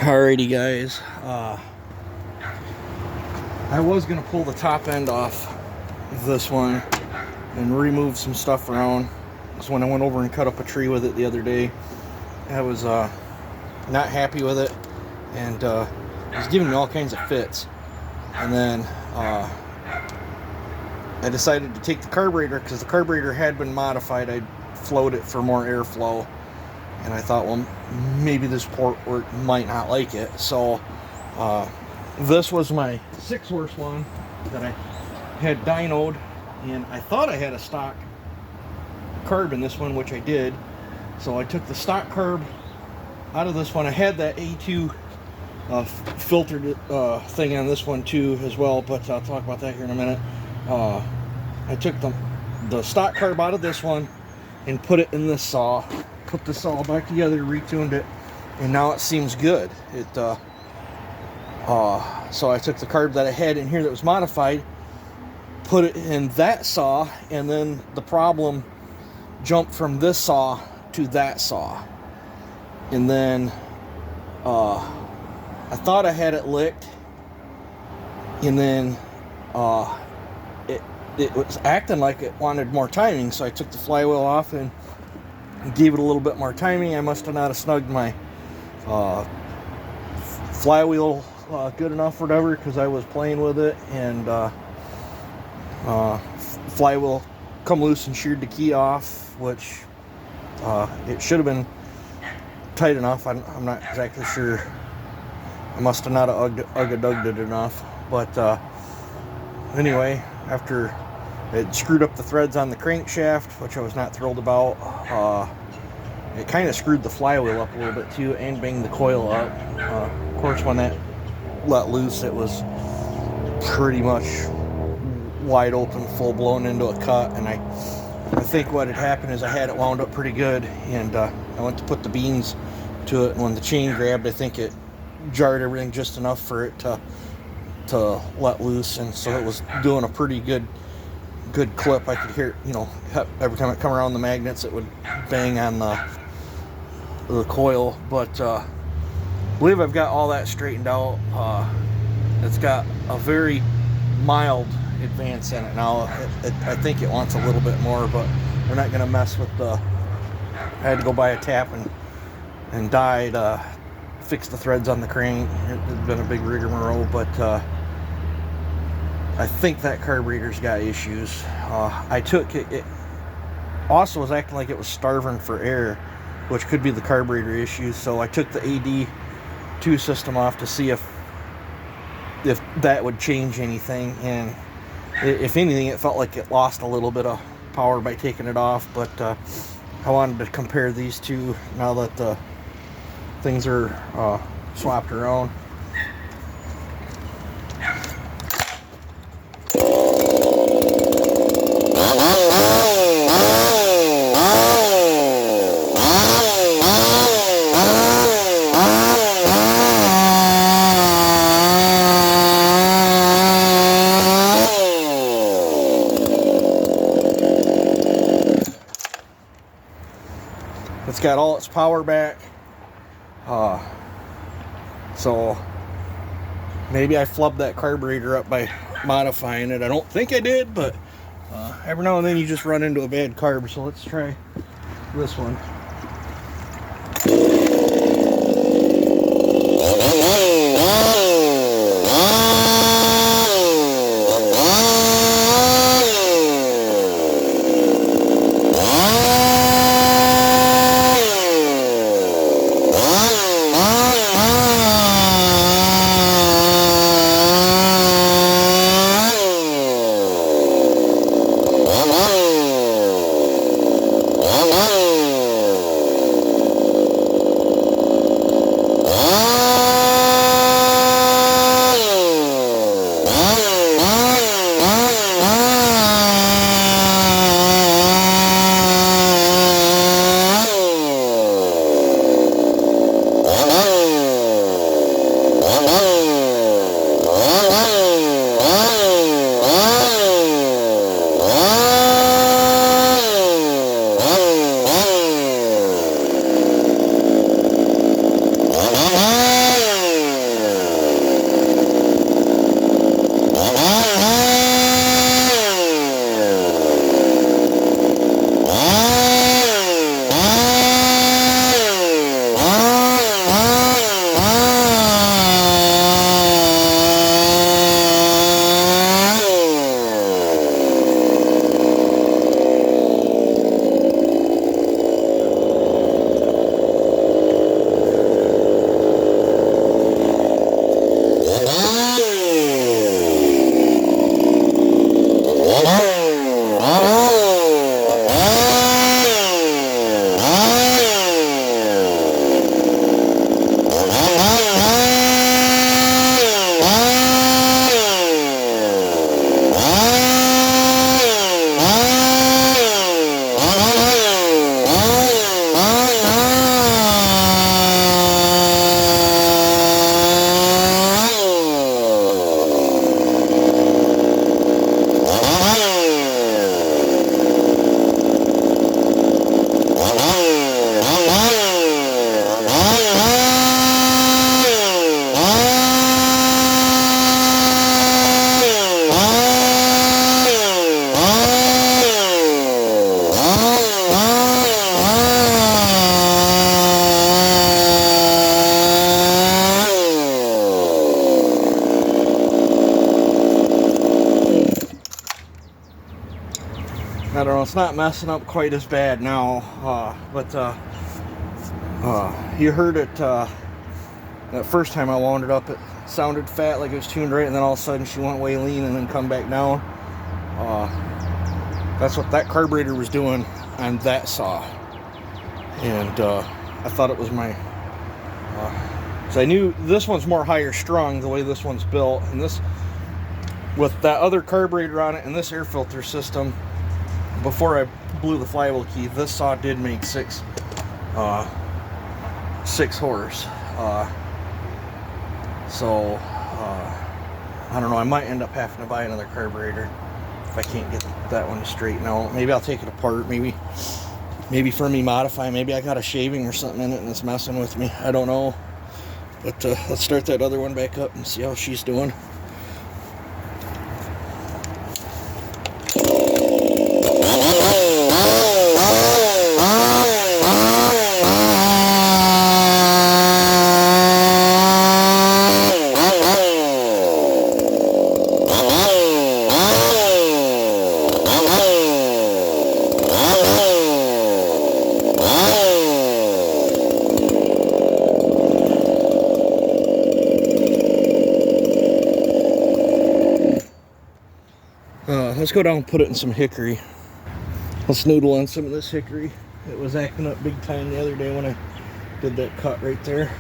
Alrighty guys, I was going to pull the top end off of this one and remove some stuff around. So when I went over and cut up a tree with it the other day, I was not happy with it, and it was giving me all kinds of fits. And then I decided to take the carburetor, because the carburetor had been modified. I flowed it for more airflow, and I thought, well, maybe this port might not like it. So this was my 6-horse one that I had dynoed, and I thought I had a stock carb in this one, which I did. So I took the stock carb out of this one. I had that A2 filtered thing on this one too as well, but I'll talk about that here in a minute. I took the stock carb out of this one and put it in this saw, put the saw back together, retuned it, and now it seems good. So I took the carb that I had in here that was modified, put it in that saw, and then the problem jumped from this saw to that saw. And then I thought I had it licked, and then it was acting like it wanted more timing, so I took the flywheel off and gave it a little bit more timing. I must have not have snugged my flywheel good enough or whatever, because I was playing with it, and flywheel come loose and sheared the key off, which it should have been tight enough. I'm not exactly sure. I must have not ugga-dugged it enough. But anyway, after it screwed up the threads on the crankshaft, which I was not thrilled about, it kind of screwed the flywheel up a little bit too, and banged the coil up. Of course, when that let loose, it was pretty much wide open, full blown into a cut. And I think what had happened is I had it wound up pretty good, and I went to put the beans to it, and when the chain grabbed, I think it jarred everything just enough for it to let loose, and so it was doing a pretty good clip. I could hear, every time it come around the magnets, it would bang on the coil. But I believe I've got all that straightened out. It's got a very mild advance in it now. I think it wants a little bit more, but we're not going to mess with I had to go buy a tap and die to fix the threads on the crane. It's been a big rigmarole, but I think that carburetor's got issues. I took it also was acting like it was starving for air, which could be the carburetor issue. So I took the AD2 system off to see if that would change anything, and if anything, it felt like it lost a little bit of power by taking it off. But I wanted to compare these two now that the things are swapped around. It's got all its power back. So maybe I flubbed that carburetor up by modifying it. I don't think I did, but every now and then you just run into a bad carb. So let's try this one. it's not messing up quite as bad now, but you heard it that first time I wound it up, it sounded fat, like it was tuned right, and then all of a sudden she went way lean and then come back down. That's what that carburetor was doing on that saw. And I thought it was my, so I knew this one's more higher strung the way this one's built, and this, with that other carburetor on it and this air filter system, before I blew the flywheel key, this saw did make 6 horse. So I don't know, I might end up having to buy another carburetor if I can't get that one to straighten out. Maybe I'll take it apart, maybe for me modify, maybe I got a shaving or something in it and it's messing with me, I don't know. But let's start that other one back up and see how she's doing. Let's go down and put it in some hickory. Let's noodle on some of this hickory. It was acting up big time the other day when I did that cut right there.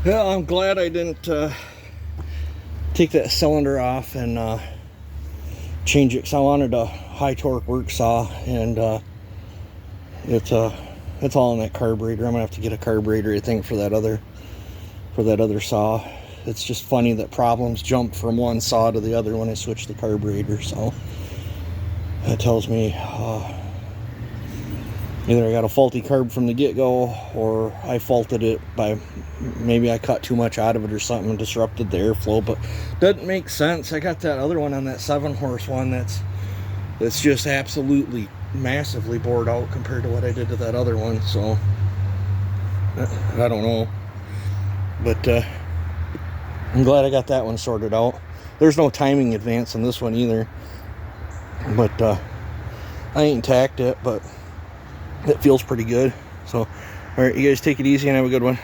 Well, I'm glad I didn't take that cylinder off and change it, because I wanted a high torque work saw, and it's all in that carburetor. I'm gonna have to get a carburetor, I think, for that other saw. It's just funny that problems jump from one saw to the other when I switch the carburetor. So that tells me either I got a faulty carb from the get-go, or I faulted it by, maybe I cut too much out of it or something and disrupted the airflow. But doesn't make sense. I got that other one on that 7-horse one that's just absolutely massively bored out compared to what I did to that other one. So I don't know, but I'm glad I got that one sorted out. There's no timing advance on this one either, but I ain't tacked it, but it feels pretty good. So all right, you guys take it easy and have a good one.